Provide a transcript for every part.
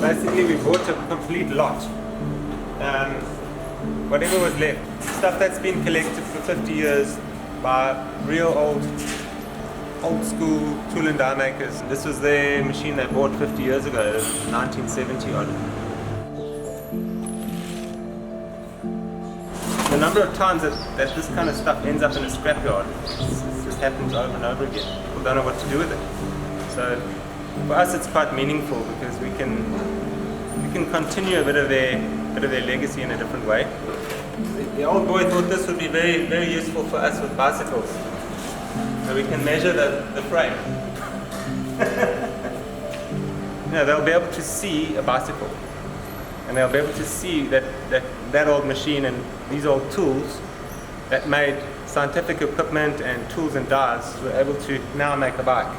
basically we bought a complete lot. Whatever was left. Stuff that's been collected for 50 years by real old school tool and die makers. This was their machine they bought 50 years ago, 1970 odd. The number of times that this kind of stuff ends up in a scrapyard, it just happens over and over again. People don't know what to do with it. So for us it's quite meaningful because we can continue a bit of their legacy in a different way. The old boy thought this would be very, very useful for us with bicycles. So we can measure the frame. They'll be able to see a bicycle. And they'll be able to see that old machine and these old tools that made scientific equipment and tools and dies were able to now make a bike.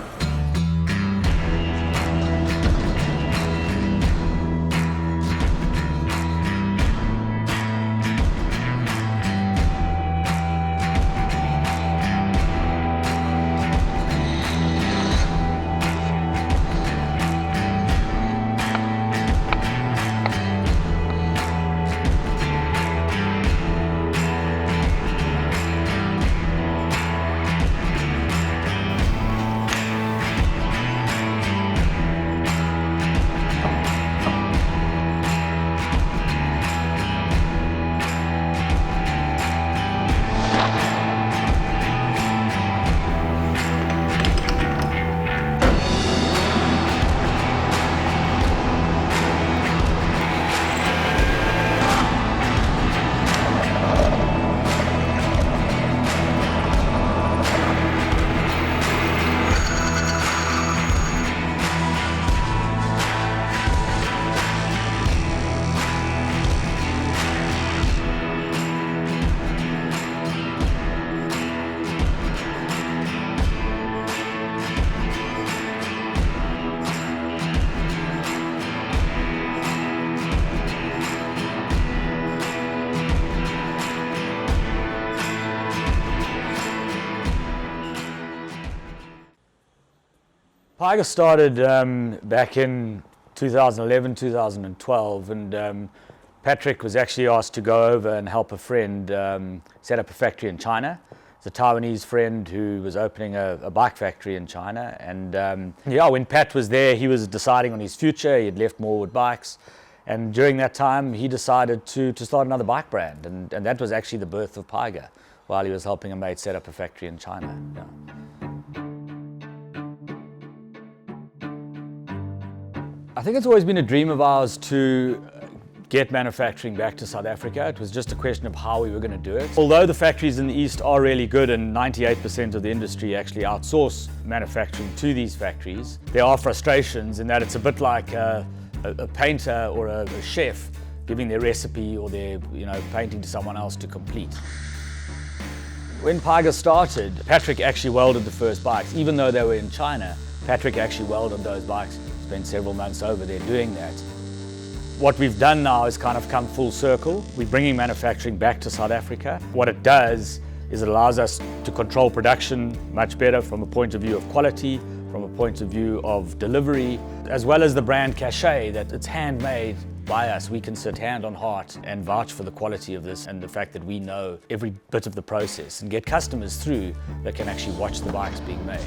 Pyga started back in 2011, 2012, and Patrick was actually asked to go over and help a friend set up a factory in China. It's a Taiwanese friend who was opening a bike factory in China, and when Pat was there, he was deciding on his future. He had left Morewood Bikes, and during that time, he decided to start another bike brand, and that was actually the birth of Pyga, while he was helping a mate set up a factory in China. Yeah. I think it's always been a dream of ours to get manufacturing back to South Africa. It was just a question of how we were going to do it. Although the factories in the East are really good and 98% of the industry actually outsource manufacturing to these factories, there are frustrations in that it's a bit like a painter or a chef giving their recipe or their painting to someone else to complete. When Pyga started, Patrick actually welded the first bikes. Even though they were in China, Patrick actually welded those bikes. Spent several months over there doing that. What we've done now is kind of come full circle. We're bringing manufacturing back to South Africa. What it does is it allows us to control production much better from a point of view of quality, from a point of view of delivery, as well as the brand cachet that it's handmade by us. We can sit hand on heart and vouch for the quality of this and the fact that we know every bit of the process and get customers through that can actually watch the bikes being made.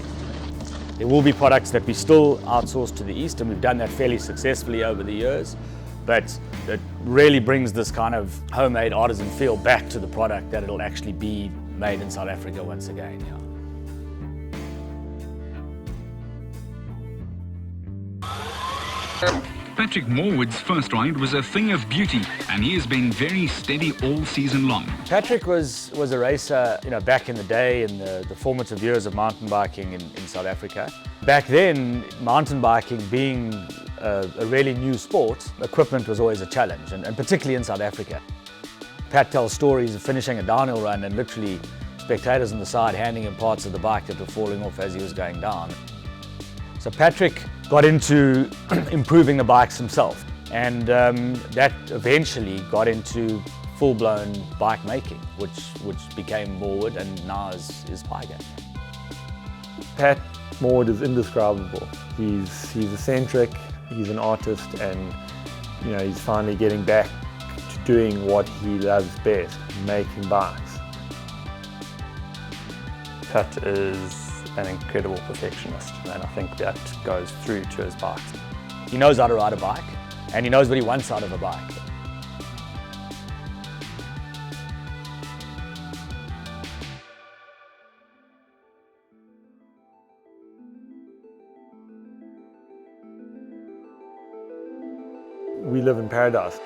There will be products that we still outsource to the East, and we've done that fairly successfully over the years, but it really brings this kind of homemade artisan feel back to the product that it'll actually be made in South Africa once again. Yeah. Patrick Morewood's first ride was a thing of beauty, and he has been very steady all season long. Patrick was a racer, back in the day, in the formative years of mountain biking in South Africa. Back then, mountain biking being a really new sport, equipment was always a challenge, and particularly in South Africa. Pat tells stories of finishing a downhill run and literally spectators on the side handing him parts of the bike that were falling off as he was going down. So Patrick got into improving the bikes himself, and that eventually got into full-blown bike making, which became Morewood and now is Pyga. Pat Morewood is indescribable. He's eccentric, He's an artist, and you know, he's finally getting back to doing what he loves best, making bikes. Pat is an incredible perfectionist, and I think that goes through to his bikes. He knows how to ride a bike, and he knows what he wants out of a bike. We live in paradise.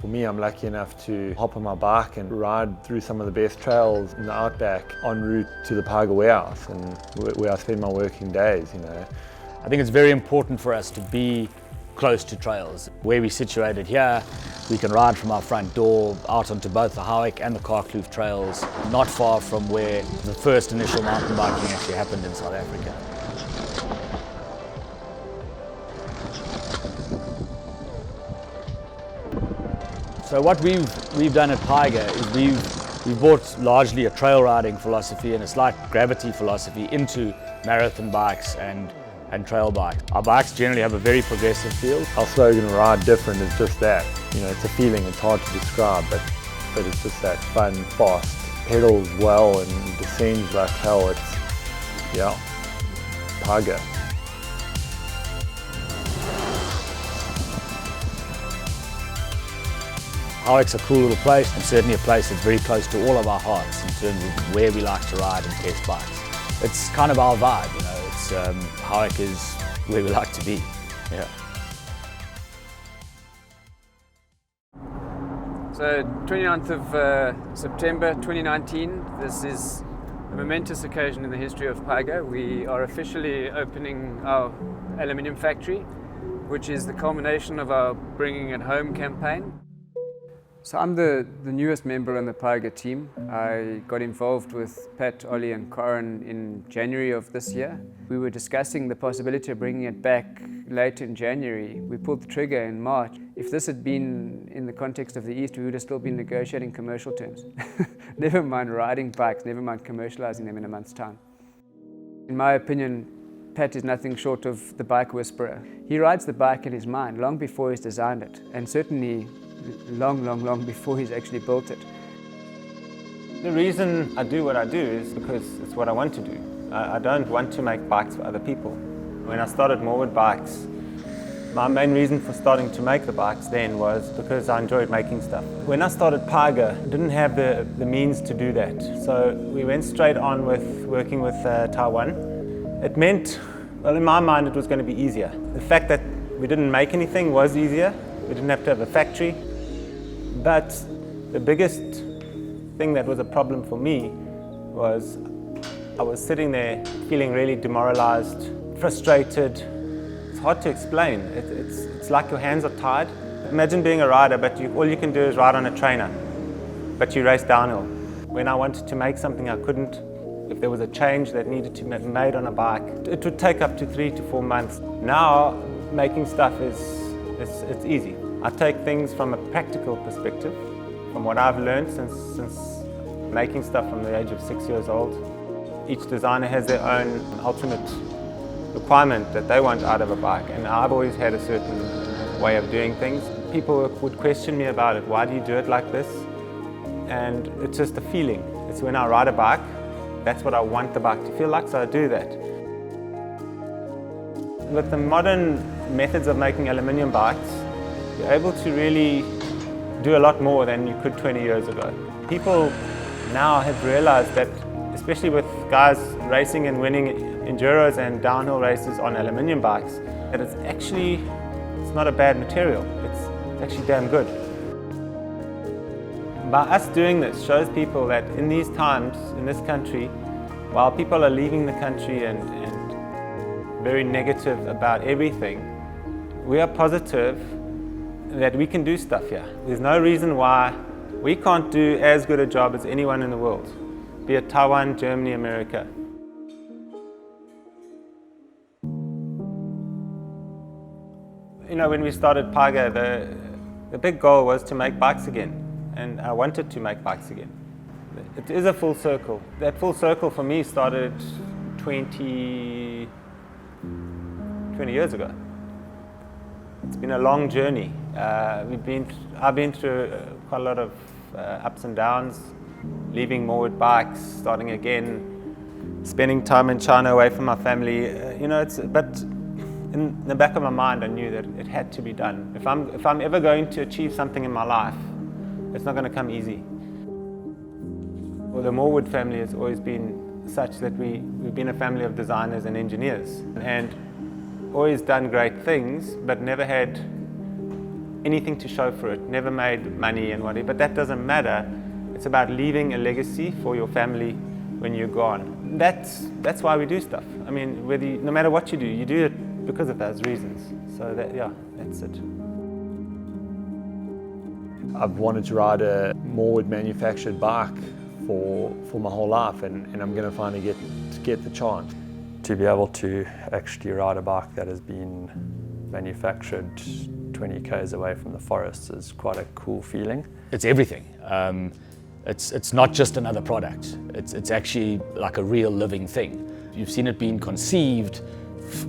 For me, I'm lucky enough to hop on my bike and ride through some of the best trails in the outback en route to the Pyga warehouse, and where I spend my working days, you know. I think it's very important for us to be close to trails. Where we're situated here, we can ride from our front door out onto both the Howick and the Karkloof trails, not far from where the first initial mountain biking actually happened in South Africa. So what we've done at Pyga is we've brought largely a trail riding philosophy and a slight gravity philosophy into marathon bikes and trail bikes. Our bikes generally have a very progressive feel. Our slogan, Ride Different, is just that. You know, it's a feeling, it's hard to describe, but it's just that fun, fast, pedals well and descends like hell. It's, yeah, Pyga. Howick's a cool little place, and certainly a place that's very close to all of our hearts in terms of where we like to ride and test bikes. It's kind of our vibe, you know. It's Howick is where we like to be. Yeah. So 29th of September 2019, this is a momentous occasion in the history of Pyga. We are officially opening our aluminium factory, which is the culmination of our Bringing It Home campaign. So I'm the newest member on the Pyga team. I got involved with Pat, Ollie and Corin in January of this year. We were discussing the possibility of bringing it back late in January. We pulled the trigger in March. If this had been in the context of the East, we would have still been negotiating commercial terms. Never mind riding bikes, never mind commercializing them in a month's time. In my opinion, Pat is nothing short of the bike whisperer. He rides the bike in his mind long before he's designed it, and certainly long before he's actually built it. The reason I do what I do is because it's what I want to do. I don't want to make bikes for other people. When I started Morwood Bikes, my main reason for starting to make the bikes then was because I enjoyed making stuff. When I started Pyga, I didn't have the means to do that. So we went straight on with working with Taiwan. It meant, well, in my mind, it was going to be easier. The fact that we didn't make anything was easier. We didn't have to have a factory. But the biggest thing that was a problem for me was I was sitting there feeling really demoralized, frustrated. It's hard to explain. It's like your hands are tied. Imagine being a rider, but all you can do is ride on a trainer, but you race downhill. When I wanted to make something, I couldn't. If there was a change that needed to be made on a bike, it would take up to 3 to 4 months. Now, making stuff it's easy. I take things from a practical perspective, from what I've learned since making stuff from the age of 6 years old. Each designer has their own ultimate requirement that they want out of a bike, and I've always had a certain way of doing things. People would question me about it. Why do you do it like this? And it's just a feeling. It's when I ride a bike, that's what I want the bike to feel like, so I do that. With the modern methods of making aluminium bikes, you're able to really do a lot more than you could 20 years ago. People now have realized that, especially with guys racing and winning enduros and downhill races on aluminium bikes, that it's not a bad material. It's actually damn good. By us doing this shows people that in these times, in this country, while people are leaving the country and very negative about everything, we are positive that we can do stuff here. There's no reason why we can't do as good a job as anyone in the world, be it Taiwan, Germany, America. You know, when we started Pyga, the big goal was to make bikes again, and I wanted to make bikes again. It is a full circle. That full circle for me started 20 years ago. It's been a long journey. I've been through quite a lot of ups and downs, leaving Moorwood Bikes, starting again, spending time in China away from my family. But in the back of my mind, I knew that it had to be done. If I'm ever going to achieve something in my life, it's not going to come easy. Well, the Moorwood family has always been such that we've been a family of designers and engineers, and always done great things, but never had anything to show for it, never made money and whatever. But that doesn't matter. It's about leaving a legacy for your family when you're gone. That's why we do stuff. I mean, no matter what you do it because of those reasons. So that's it. I've wanted to ride a Moorwood manufactured bike for my whole life, and I'm going to finally get the chance. To be able to actually ride a bike that has been manufactured 20 k's away from the forests is quite a cool feeling. It's everything. It's not just another product. It's actually like a real living thing. You've seen it being conceived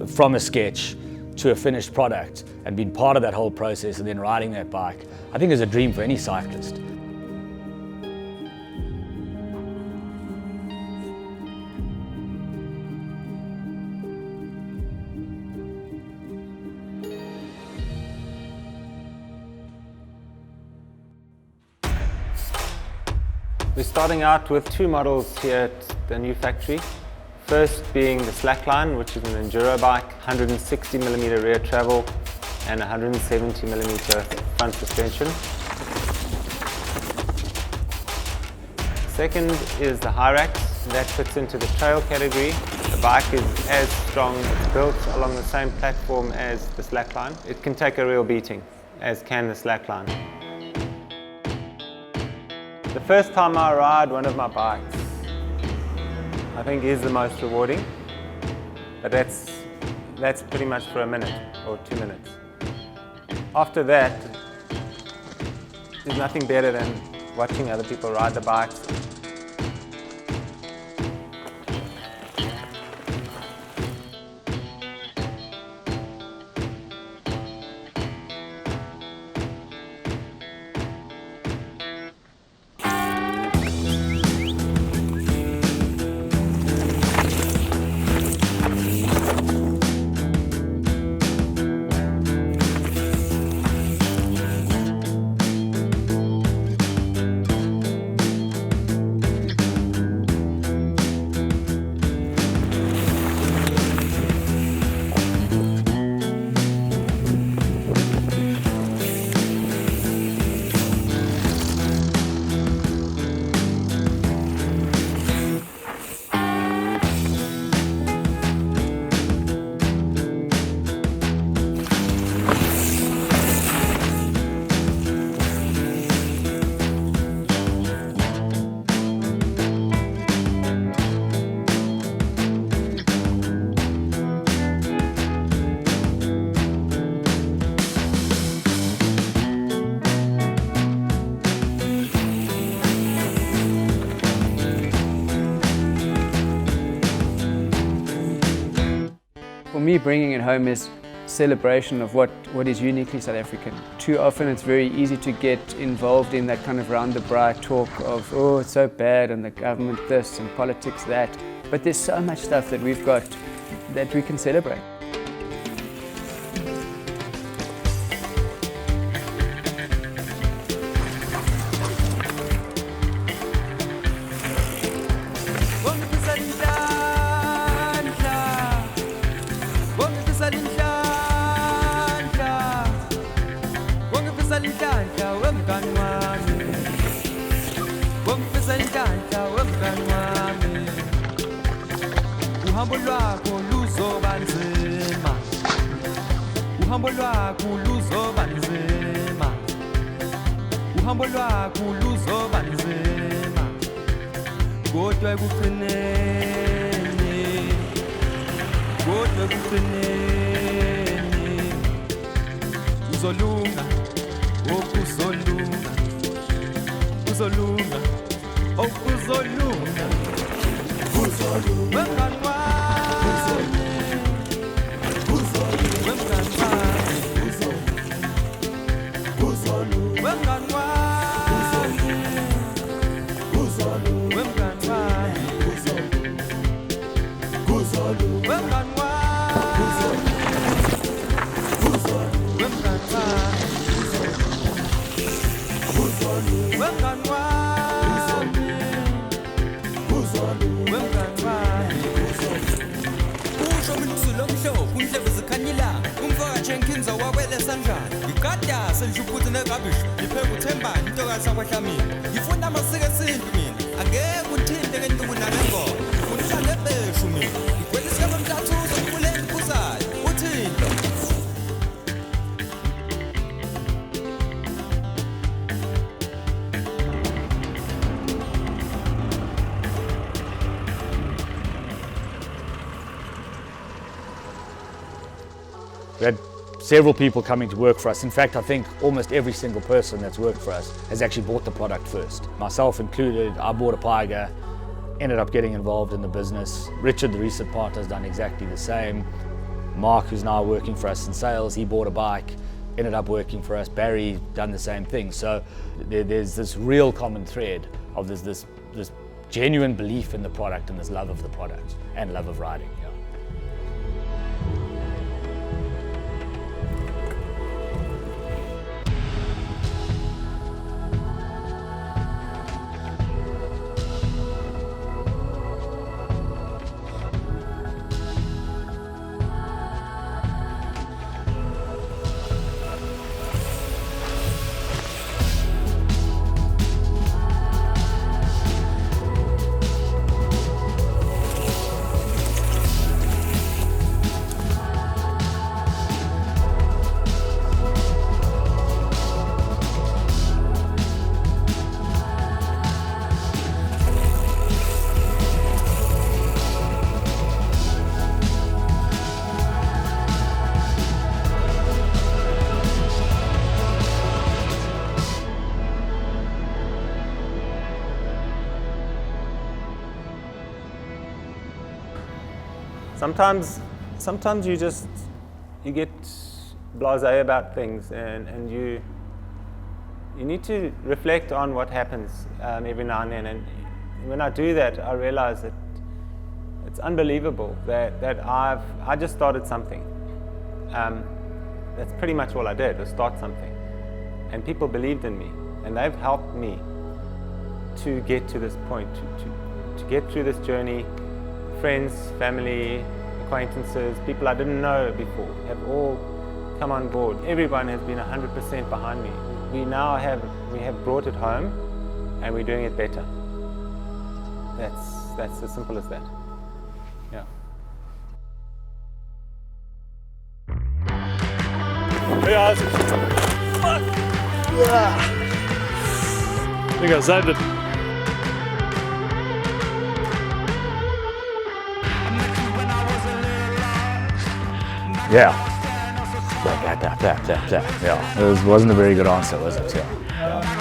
from a sketch to a finished product and been part of that whole process, and then riding that bike, I think is a dream for any cyclist. We're starting out with two models here at the new factory. First being the Slackline, which is an enduro bike, 160mm rear travel and 170mm front suspension. Second is the Hyrax. That fits into the trail category. The bike is as strong, it's built along the same platform as the Slackline. It can take a real beating, as can the Slackline. The first time I ride one of my bikes, I think is the most rewarding, but that's pretty much for a minute or 2 minutes. After that, there's nothing better than watching other people ride the bikes. For me, bringing it home is celebration of what is uniquely South African. Too often it's very easy to get involved in that kind of round the bright talk of, oh, it's so bad and the government this and politics that. But there's so much stuff that we've got that we can celebrate. Uhambo lwakho luzoba nzima, uhambo lwakho luzoba nzima, uhambo lwakho luzoba nzima, kodwa ekugcineni, kodwa ekugcineni uzolunga, okuzolunga, uzolunga, okuzolunga, uzolunga. Uzolunga. wemngani wami wemngani Jenkins awawele sanjani Qadasi ngijuphuthe nerubbish ngipheka uthembani into kasakwahlamini ngifunda amasiko esintu mina angeke uthinte ke ntuku nalengoma ufuna nebeshu mina ngigwelisa abamthathu uzokufuleni kusayo uthinte We had several people coming to work for us. In fact, I think almost every single person that's worked for us has actually bought the product first. Myself included, I bought a Pyga, ended up getting involved in the business. Richard, the recent partner, has done exactly the same. Mark, who's now working for us in sales, he bought a bike, ended up working for us. Barry done the same thing. So there's this real common thread of this genuine belief in the product and this love of the product and love of riding. Yeah. Sometimes you get blasé about things, and you need to reflect on what happens every now and then. And when I do that, I realize that it's unbelievable that I just started something. That's pretty much all I did, was start something, and people believed in me, and they've helped me to get to this point, to get through this journey. Friends, family, acquaintances, people I didn't know before have all come on board. Everyone has been 100% behind me. We have brought it home, and we're doing it better. That's as simple as that. Yeah. Hey guys. I think I saved it. Yeah. Yeah. It wasn't a very good answer, was it? Yeah.